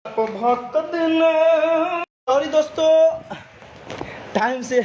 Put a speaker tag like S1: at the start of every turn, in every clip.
S1: Sorry दोस्तों, time से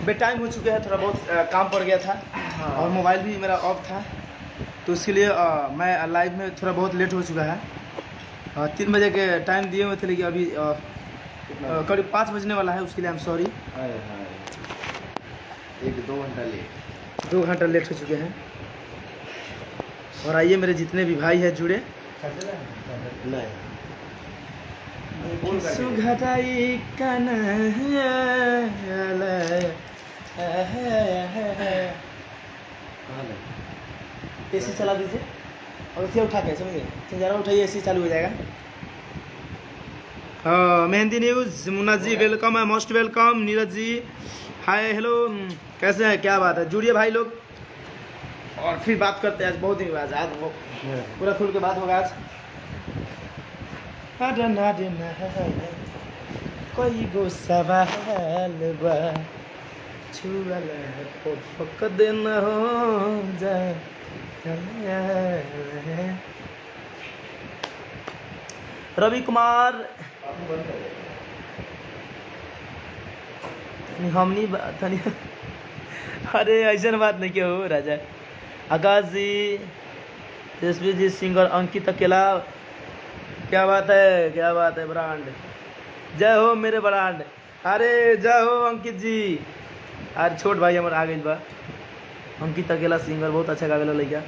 S1: बेटाइम हो चुके हैं। थोड़ा बहुत काम पड़ गया था और मोबाइल भी मेरा ऑफ था, तो इसके लिए मैं लाइव में थोड़ा बहुत लेट हो चुका है। 3 बजे के टाइम दिए हुए थे, लेकिन अभी करीब 5 बजने वाला है। उसके लिए आई एम सॉरी।
S2: 1-2 घंटा लेट
S1: 2 घंटा लेट हो चुके हैं। और आइए मेरे जितने भी भाई हैं जुड़े।
S2: नहीं
S1: एसी चला दीजिए और उठिए, उठा के समझिए, सिंजारा उठाइए, एसी चालू हो जाएगा। मेहंदी न्यूज़, मुन्ना जी वेलकम है, most welcome. Neeraj ji hi hello, कैसे हैं, क्या बात है, जुड़िए भाई लोग और फिर बात करते हैं। आज बहुत दिन बाद, आज पूरा खुल के बात होगा आज। कोई गो सवाल बा छुअल पकद न हो जाए। रवि कुमार हमनी तनी अरे ऐसा बात नहीं क्यों हो राजा। आकाश जी, तेजस्वी जी, सिंगर अंकित अकेला, क्या बात है, क्या बात है ब्रांड। जय हो मेरे ब्रांड। अरे जय हो अंकित जी। आज छोट भाई हमारे आ गई बा। अंकित अकेला सिंगर, बहुत अच्छा गावेला लड़का।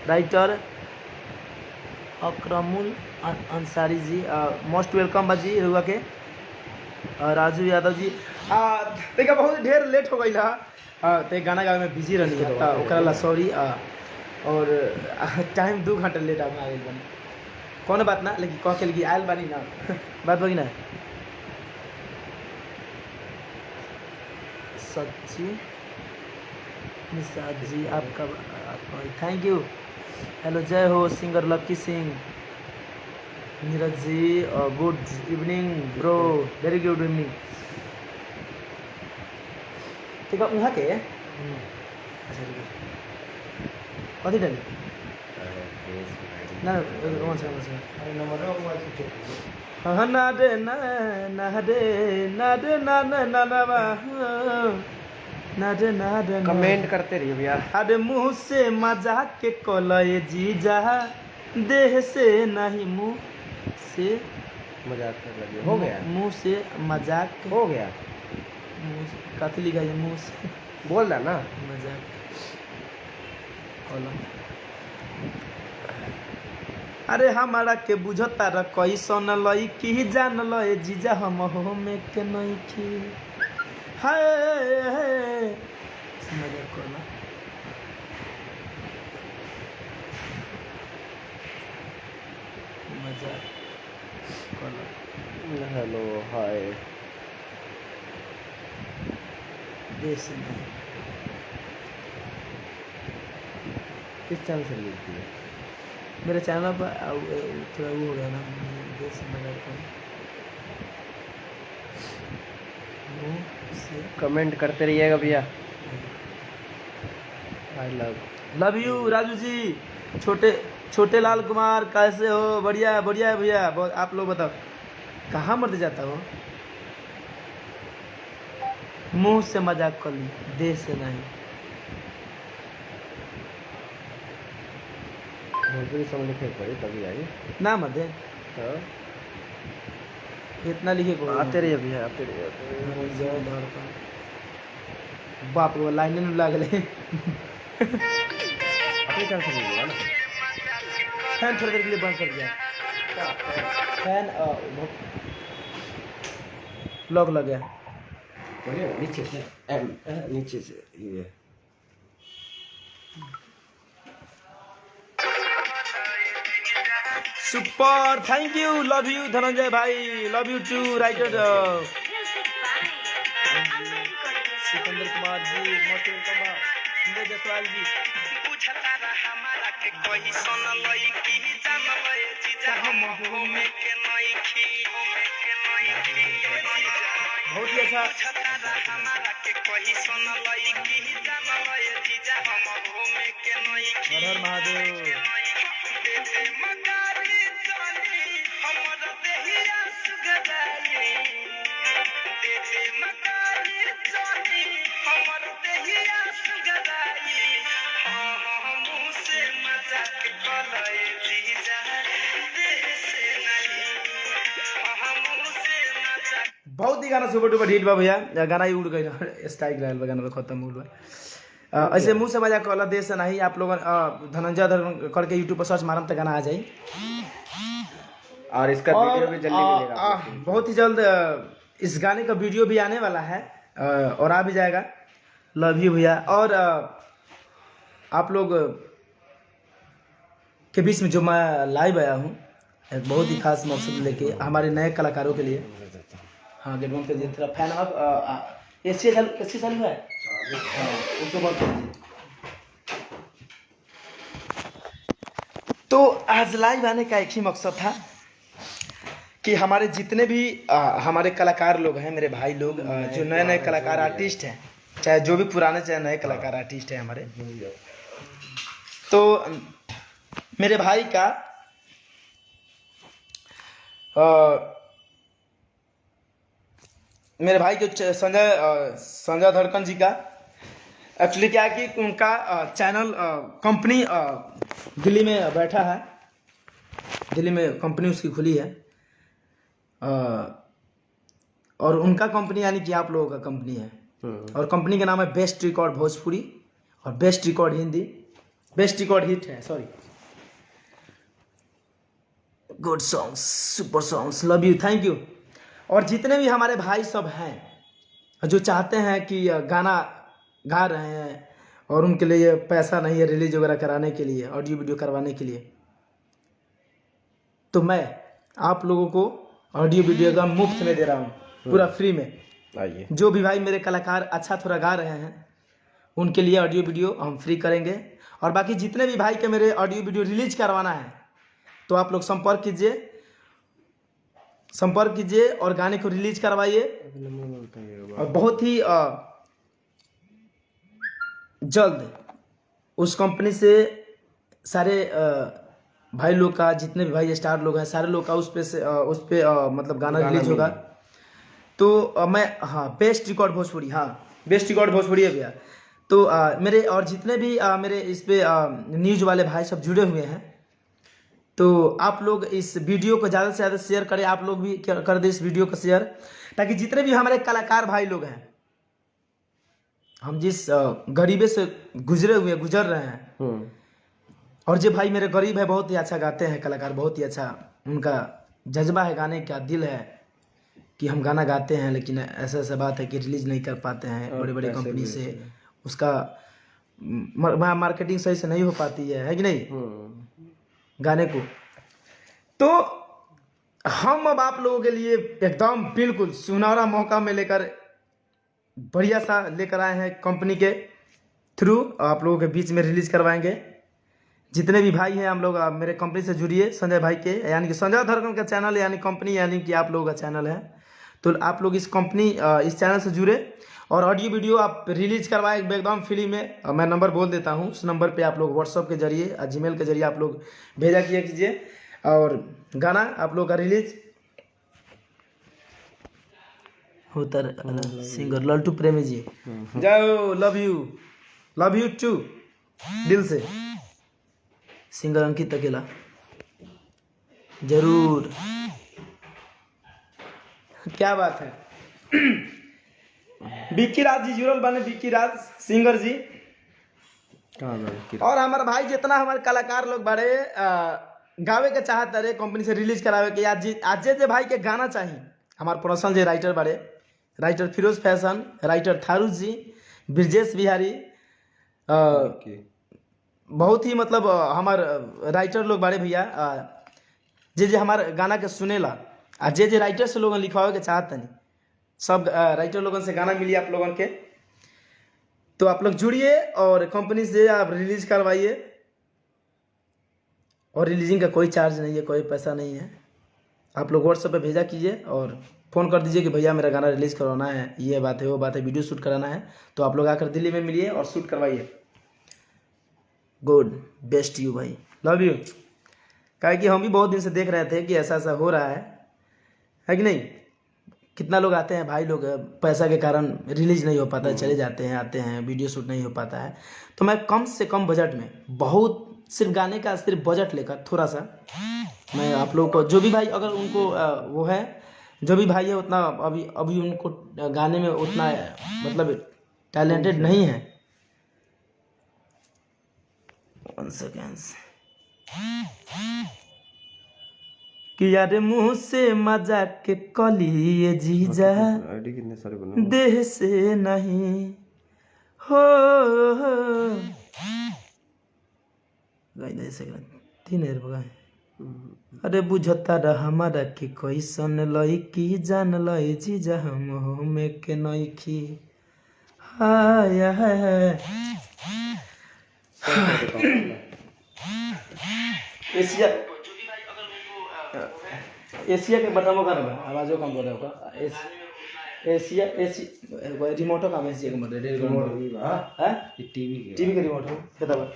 S1: Writer अकरमुल Ansari ji, most welcome बाजी रुआ के। राजू यादव जी, देखा बहुत ढेर लेट हो गई था, तो गाना गावे में बिजी रहनी है, तो ओकरा ला सॉरी। और टाइम 2 घंटा लेट आ गई बनी, कौन बात ना, लेकिन कह के लगी आयल बानी ना बात बगी ना। सच्ची निषाद जी आपका थैंक यू। हेलो जय हो singer Lucky Singh. Neeraj ji good evening bro, very good evening. ठीक है वहाँ के अच्छा कथी डाली ना हाँ ना दे ना ना दे ना दे ना ना ना ना ना दे ना दे।
S2: कमेंट करते रहिए भैया।
S1: अरे मुँह से मजाक के कलए जीजा, देह से नहीं मुँह से
S2: मजाक कर लगे, हो गया
S1: मुँह से मजाक
S2: हो गया।
S1: मुँह से कथी लिखा है, मुँह से
S2: बोल रहा ना
S1: मजाक कलम। अरे हमारा के बुझता र कैसन लई की जान लए जीजा, हम हो में के नहीं की हाय मजाक कलम। मजाक कलम।
S2: हेलो हाय
S1: देश में
S2: किस चैनल से लिखती है?
S1: मेरे चैनल पर थोड़ा वो हो गया ना, देश में
S2: कमेंट करते रहिएगा भैया। आई
S1: लव यू राजू जी। छोटे लाल कुमार कैसे हो? बढ़िया बढ़िया है भैया। आप लोग बताओ कहाँ मर जाता हो? मुंह से मजाक कर ली, देह से नहीं।
S2: भोजपुरी सॉन्ग लिखे पड़े तभी आई
S1: ना मत दे, इतना लिखे को
S2: आते रहिए भैया, आते रहिए।
S1: बाप रे लाइन में लागले।
S2: अपने चैनल से लीजिएगा ना।
S1: फैन थोड़ी देर के लिए बंद कर दिया, फैन लॉक लग गया।
S2: नीचे से नीचे से ये
S1: super, thank you, love you Dhananjay भाई, love you too writer Sikandar Kumar ji, most welcome Sundar Jaswal जी। बहुत ही अच्छा। हर हर महादेव। बहुत ही गाना सुपर डुपर हिट बा भैया। गाना ही उड़ गई, स्ट्राइक रहल बा, गाना में खत्म हो गया। ऐसे मुंह से मजाक वाला देश नहीं। आप लोग धनंजय धर्म करके यूट्यूब पर सर्च मारम तो गाना आ जाई।
S2: और इसका वीडियो भी जल्दी मिलेगा आप लोग को।
S1: बहुत ही जल्द इस गाने का वीडियो भी आने वाला है और आ भी जाएगा। लव यू भैया। और आप लोग के बीच में जो मैं लाइव आया हूँ एक बहुत ही खास मकसद लेके हमारे नए कलाकारों के लिए। हाँ गेट बंद कर दिया, तेरा फैन आप एसी चालू है। हाँ, उसको बंद कर दीजिए। तो आज लाइव आने का एक ही मकसद था कि हमारे जितने भी हमारे कलाकार लोग हैं, मेरे भाई लोग जो नए नए कलाकार आर्टिस्ट हैं, चाहे जो भी पुराने चाहे नए कलाकार आर्टिस्ट हैं हमारे, तो मेरे भाई का मेरे भाई के संजय धड़कन जी का एक्चुअली क्या है कि उनका चैनल कंपनी दिल्ली में बैठा है, दिल्ली में कंपनी उसकी खुली है। और उनका कंपनी यानी कि आप लोगों का कंपनी है, और कंपनी का नाम है बेस्ट रिकॉर्ड भोजपुरी और best record Hindi, best record hit है, sorry, good songs, super songs, love you, thank you. और जितने भी हमारे भाई सब हैं जो चाहते हैं कि गाना गा रहे हैं और उनके लिए पैसा नहीं है रिलीज वगैरह कराने के लिए, ऑडियो वीडियो करवाने के लिए, तो मैं आप लोगों को ऑडियो वीडियो का मुफ्त में दे रहा हूँ, पूरा फ्री में।
S2: आइए,
S1: जो भी भाई मेरे कलाकार अच्छा थोड़ा गा रहे हैं उनके लिए ऑडियो वीडियो हम फ्री करेंगे। और बाकी जितने भी भाई के मेरे ऑडियो वीडियो रिलीज करवाना है तो आप लोग संपर्क कीजिए और गाने को रिलीज करवाइए। और बहुत ही जल्द उस कंपनी से सारे भाई लोग का, जितने भी भाई स्टार लोग हैं सारे लोग का उस पे मतलब गाना रिलीज होगा। तो मैं, हाँ, बेस्ट रिकॉर्ड भोजपुरी, हाँ बेस्ट रिकॉर्ड भोजपुरी है भैया। तो मेरे और जितने भी मेरे इस पे न्यूज वाले भाई सब जुड़े हुए हैं, तो आप लोग इस वीडियो को ज़्यादा से ज़्यादा शेयर करें। आप लोग भी कर दें इस वीडियो को शेयर, ताकि जितने भी हमारे कलाकार भाई लोग हैं, हम जिस गरीबे से गुजर रहे हैं, और जो भाई मेरे गरीब है बहुत ही अच्छा गाते हैं कलाकार, बहुत ही अच्छा उनका जज्बा है गाने का, दिल है कि हम गाना गाते हैं, लेकिन ऐसा बात है कि रिलीज नहीं कर पाते हैं बड़े बड़े कंपनी से, उसका मार्केटिंग सही से नहीं हो पाती है कि नहीं गाने को। तो हम अब आप लोगों के लिए एकदम बिल्कुल सुनहरा मौका में लेकर बढ़िया सा लेकर आए हैं, कंपनी के थ्रू आप लोगों के बीच में रिलीज करवाएंगे। जितने भी भाई हैं हम लोग मेरे कंपनी से जुड़िए, संजय भाई के यानी कि संजय धड़कन का चैनल यानी कंपनी यानी कि आप लोगों का चैनल है, तो आप लोग इस चैनल से जुड़े और ऑडियो वीडियो आप रिलीज करवाए एकदम फ्री में। मैं नंबर बोल देता हूँ, उस नंबर पे आप लोग व्हाट्सअप के जरिए जीमेल के जरिए आप लोग भेजा कीजिए और गाना आप लोग का रिलीज होता है। सिंगर लल्टू प्रेमी जी, जाओ, लव यू टू, दिल से। सिंगर अंकित अकेला, जरूर, क्या बात है। विक्की राज जी जुड़ल बने, विक्की राज सिंगर जी। और हमारे भाई जितना हमारे कलाकार लोग बड़े गावे के चाहत रहे कंपनी से रिलीज करावे के, आज जे भाई के गाना चाहिए, हमारे प्रोफेशनल जे राइटर बड़े, writer Firoz fashion, writer Tharu ji, Brajesh Bihari, बहुत ही मतलब हमार राइटर लोग बड़े भैया, जे हमारे गाना के सुनेला, आ जे राइटर से लोगन लिखवावे के चाहत नहीं, सब राइटर लोगन से गाना मिली आप लोगन के। तो आप लोग जुड़िए और कंपनी से आप रिलीज करवाइए, और रिलीजिंग का कोई चार्ज नहीं है, कोई पैसा नहीं है। आप लोग व्हाट्सएप पे भेजा कीजिए और फ़ोन कर दीजिए कि भैया मेरा गाना रिलीज़ करवाना है, ये बात है वो बात है, वीडियो शूट कराना है, तो आप लोग आकर दिल्ली में मिलिए और शूट करवाइए। गुड, बेस्ट यू भाई, लव यू। क्या कि हम भी बहुत दिन से देख रहे थे कि ऐसा ऐसा हो रहा है, है कि नहीं। कितना लोग आते हैं भाई लोग, पैसा के कारण रिलीज नहीं हो पाता है, चले जाते हैं आते हैं, वीडियो शूट नहीं हो पाता है। तो मैं कम से कम बजट में, बहुत सिर्फ गाने का सिर्फ बजट लेकर थोड़ा सा मैं आप लोगों को, जो भी भाई अगर उनको वो है, जो भी भाई है उतना अभी अभी उनको गाने में उतना मतलब टैलेंटेड नहीं है। 1 सेकेंड कि यार मुँह से मजाक के कलिए जीजा
S2: आईडी कितने सारे बने
S1: देह से नहीं हो। तीन बगा अरे बुझता रहा हमारा कि कैसन लईकी जान लई जीजा हम हो में के नईखी। हाय हाय एशिया एशिया के बटनों का ना आवाज़ों कम बोल रहा होगा। एशिया एशिया रिमोटो का एशिया का मतलब रिमोट है टीवी का रिमोट हो बताओ।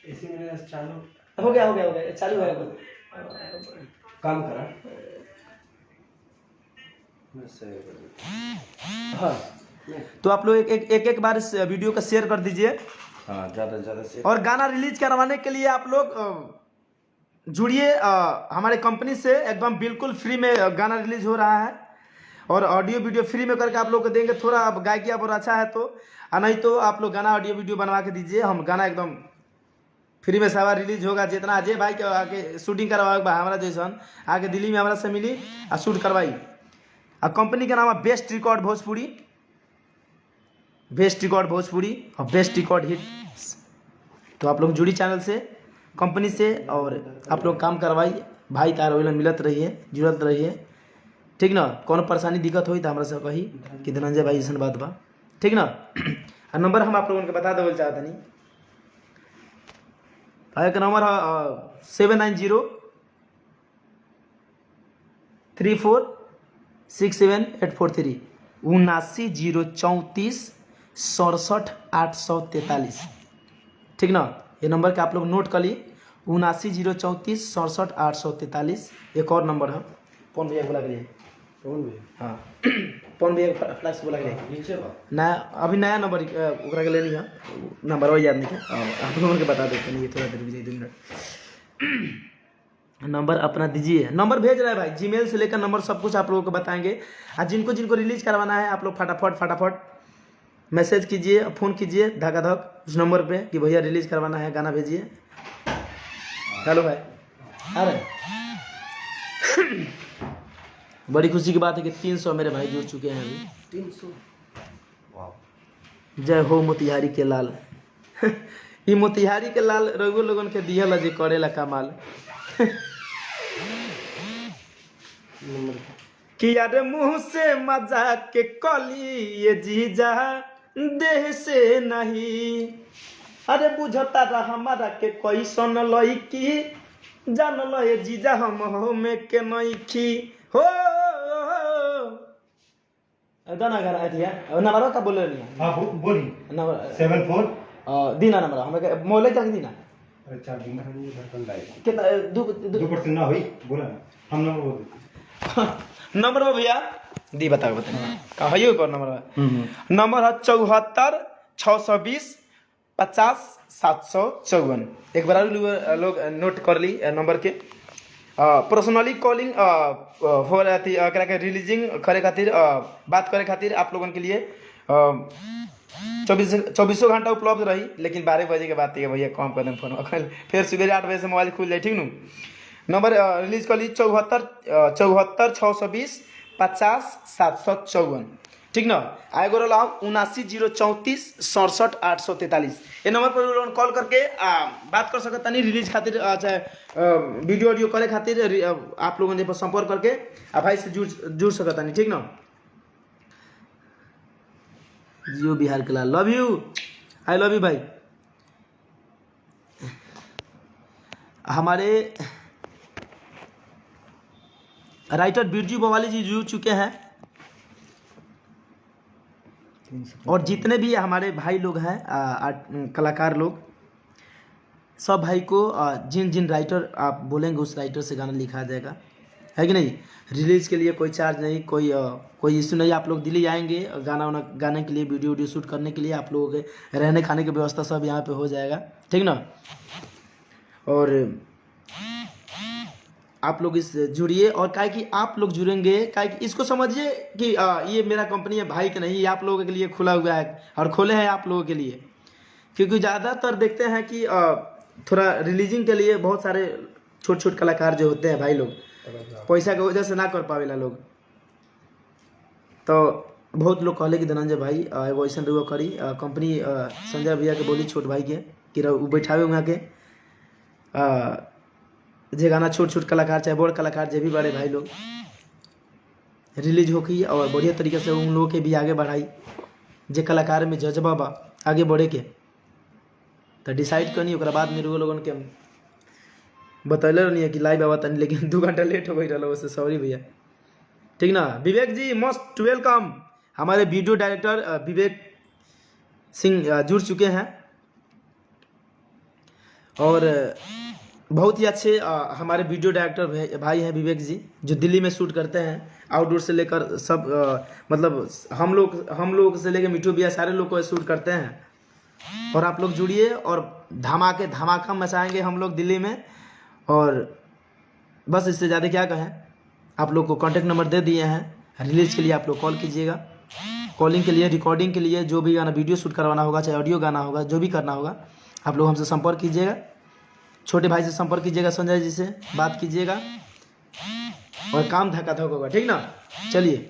S2: इसी में चालू
S1: हो गया चालू है
S2: काम करा।
S1: हाँ तो आप लोग एक बार इस वीडियो का शेयर कर दीजिए।
S2: हाँ ज़्यादा से।
S1: और गाना रिलीज करवाने के लिए आप लोग जुड़िए हमारे कंपनी से, एकदम बिल्कुल फ्री में गाना रिलीज हो रहा है और ऑडियो वीडियो फ्री में करके आप लोग को देंगे। थोड़ा अब गायकी और अच्छा है तो, नहीं तो आप लोग गाना ऑडियो वीडियो बनवा के दीजिए, हम गाना एकदम फ्री में सारा रिलीज होगा। जितना अजय भाई के आके शूटिंग करवाएगा हमारा जैसन आके दिल्ली में हमारा से मिली और शूट करवाई। और कंपनी का नाम है best record Bhojpuri, best record Bhojpuri और बेस्ट रिकॉर्ड हिट्स। तो आप लोग जुड़ी चैनल से, कंपनी से, और आप लोग काम करवाइए भाई, तार वही मिलत रहिए, जुड़त रहिए, ठीक ना। कौन परेशानी दिक्कत हुई तो हमारा से कही कि धनंजय भाई ऐसा बात बा, ठीक ना। और नंबर हम आप लोगों को बता देवल चाहते नहीं, एक नंबर है 7903467843 7904367843, ठीक ना। ये नंबर के आप लोग नोट कर ली, 7903467843। एक और नंबर है, कौन भैया बोला के लिए,
S2: कौन भी
S1: हाँ कौन भैया फ्लैक्स बोला के लिए
S2: नीचे बा
S1: नया, अभी नया नंबर ओकरा के लेनी है, नंबर वही याद नहीं है, आप लोगों के बता देते हैं। ये थोड़ा देर भी 2 मिनट नंबर अपना दीजिए, नंबर भेज रहा है भाई, जीमेल से लेकर नंबर सब कुछ आप लोगों को बताएंगे। और जिनको जिनको रिलीज करवाना है आप लोग फटाफट मैसेज कीजिए, फ़ोन कीजिए धक उस नंबर पे कि भैया रिलीज करवाना है, गाना भेजिए। हेलो भाई, अरे बड़ी खुशी की बात है कि 300 मेरे भाई जुड़ चुके हैं अभी।
S2: 300 वाह,
S1: जय हो मोतिहारी के लाल। ये मोतिहारी के लाल रघु लोगन के दिहल जी करेला कमाल। कि यार मुँह से मजाक के कली ये जीजा देह से नहीं, अरे बुझता रहा हमारा के कैसन लईकी जान लए जीजा हम हो में के नईखी हो। गाना गा रहा है नंबर का बोले नहीं,
S2: हाँ बोली
S1: नंबर
S2: 74
S1: दीना नंबर हमें मोले तक दीना
S2: अच्छा दिन धड़कन लाइक
S1: कितना
S2: 2% ना हुई बोला ना, हम नंबर बोल देते
S1: नंबर हो भैया दी बताओ कहा है एक और नंबर है 74 620 50 754। एक बार लोग नोट कर ली नंबर के। पर्सनली कॉलिंग हो रही थी रिलीजिंग करे खातिर, बात करे खातिर आप लोगों के लिए 24 घंटा उपलब्ध रही। लेकिन 12 बजे के बाद भैया काम कर दें फोन, फिर सुबह 8 बजे से मोबाइल खुल जाए, ठीक न। नंबर रिलीज कर ली 74 620 50 754, ठीक ना। आएगो रहा 79 034 67 843। ये नंबर पर कॉल करके बात कर सकता नहीं, रिलीज खातिर चाहे वीडियो करे खातिर आप लोगों ने संपर्क करके भाई से जुड़ सकता नहीं, ठीक ना। जियो बिहार के लाल, love you, I love you भाई। हमारे राइटर बिरजू बवाली जी जुड़ चुके हैं, और जितने भी हमारे भाई लोग हैं कलाकार लोग, सब भाई को जिन जिन राइटर आप बोलेंगे उस राइटर से गाना लिखा जाएगा, है कि नहीं। रिलीज़ के लिए कोई चार्ज नहीं, कोई इशू नहीं। आप लोग दिल्ली आएंगे गाना गाने के लिए, वीडियो शूट करने के लिए, आप लोगों के रहने खाने की व्यवस्था सब यहाँ पे हो जाएगा, ठीक ना। और आप लोग इस जुड़िए, और काहे कि आप लोग जुड़ेंगे, काहे कि इसको समझिए कि ये मेरा कंपनी है भाई के नहीं, ये आप लोगों के लिए खुला हुआ है और खोले हैं आप लोगों के लिए। क्योंकि ज़्यादातर देखते हैं कि थोड़ा रिलीजिंग के लिए बहुत सारे छोट छोट कलाकार जो होते हैं भाई लोग, पैसा की वजह से ना कर पावेला लोग। तो बहुत लोग कहले कि धनंजय भाई एगो ऐसा रुआ करी कंपनी संजय भैया के बोली छोट भाई के कि उ बैठावे वहाँ के जे गाना छोट छोट कलाकार चाहे बड़ कलाकार जे भी बड़े भाई लोग रिलीज होकी, और बढ़िया तरीके से उन लोगों के भी आगे बढ़ाई। जे कलाकार में जज्बा बा आगे बढ़े के, तो डिसाइड करनी, ओकरा बाद में लोगन के बतैले नहीं है कि लाइव आवा तनी, लेकिन 2 घंटा लेट हो गई रहा, उससे सॉरी भैया, ठीक ना। विवेक जी मोस्ट वेलकम, हमारे वीडियो डायरेक्टर विवेक सिंह जुड़ चुके हैं, और बहुत ही अच्छे हमारे वीडियो डायरेक्टर भाई हैं विवेक जी, जो दिल्ली में शूट करते हैं, आउटडोर से लेकर सब मतलब हम लोग से लेकर मिठू भैया सारे लोग को शूट करते हैं। और आप लोग जुड़िए और धमाका मचाएंगे हम लोग दिल्ली में। और बस इससे ज़्यादा क्या कहें, आप लोग को कॉन्टेक्ट नंबर दे दिए हैं, रिलीज के लिए आप लोग कॉल कीजिएगा, कॉलिंग के लिए, रिकॉर्डिंग के लिए, जो भी गाना वीडियो शूट करवाना होगा, चाहे ऑडियो गाना होगा, जो भी करना होगा आप लोग हमसे संपर्क कीजिएगा, छोटे भाई से संपर्क कीजिएगा, संजय जी से बात कीजिएगा, और काम धक्का-धक होगा, ठीक ना। चलिए,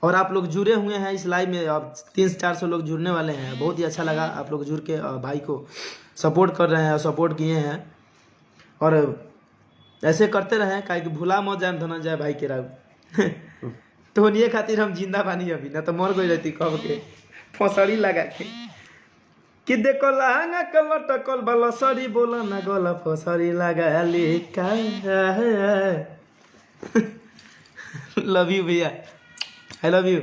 S1: और आप लोग जुड़े हुए हैं इस लाइव में, अब 300-400 लोग जुड़ने वाले हैं, बहुत ही अच्छा लगा आप लोग जुड़ के भाई को सपोर्ट कर रहे हैं, सपोर्ट किए हैं, और ऐसे करते रहें, काहे कि भूला मत जाए धनंजय भाई के राव तो ये खातिर हम जिंदा बानी अभी, ना तो मर गई रहती कब के फसड़ी लगा के कि देखो लहंगा कलर टकल वाला सरी बोला ना गला फसरी लगा ली का लव यू भैया, आई लव यू।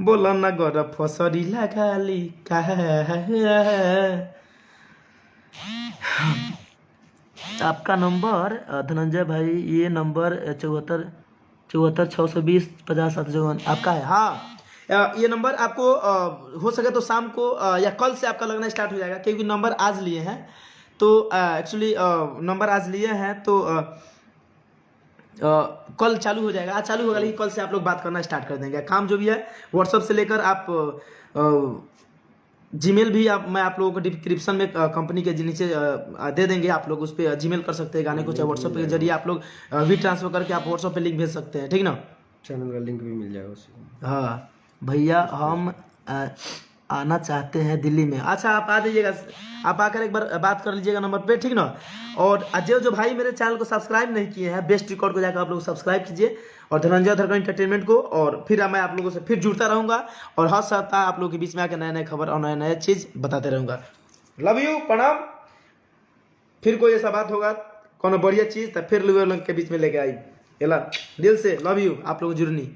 S1: बोला ना गला फसरी लगा ली का। आपका नंबर धनंजय भाई, ये नंबर 74 620 50 754 आपका है। हाँ, ये नंबर आपको हो सके तो शाम को या कल से आपका लगना स्टार्ट हो जाएगा, क्योंकि नंबर आज लिए हैं, तो एक्चुअली नंबर आज लिए हैं, तो कल चालू हो जाएगा, आज चालू होगा, लेकिन कल से आप लोग बात करना स्टार्ट कर देंगे। काम जो भी है व्हाट्सअप से लेकर आप जीमेल भी मैं आप लोगों को डिस्क्रिप्शन में कंपनी के नीचे दे देंगे, आप लोग उस पर जीमेल कर सकते हैं गाने को, चाहे व्हाट्सअप के जरिए आप लोग भी ट्रांसफर करके आप व्हाट्सअप पे लिंक भेज सकते हैं, ठीक ना।
S2: चैनल का लिंक भी मिल जाएगा उसमें।
S1: हाँ भैया, हम आना चाहते हैं दिल्ली में। अच्छा, आप आ जाइएगा, आप आकर एक बार बात कर लीजिएगा नंबर पे, ठीक ना। और जो भाई मेरे चैनल को सब्सक्राइब नहीं किए हैं, बेस्ट रिकॉर्ड को जाकर आप लोग सब्सक्राइब कीजिए, और धनंजय धरकर एंटरटेनमेंट को, और फिर मैं आप लोगों से फिर जुड़ता रहूँगा, और हर सप्ताह आप लोगों के बीच में आकर नए नए खबर और नए नए चीज़ बताते रहूँगा। लव यू, प्रणाम। फिर कोई ऐसा बात होगा कोनो बढ़िया चीज़, तो फिर लोगों के बीच में लेके आई, दिल से लव यू, आप लोग जुड़नी।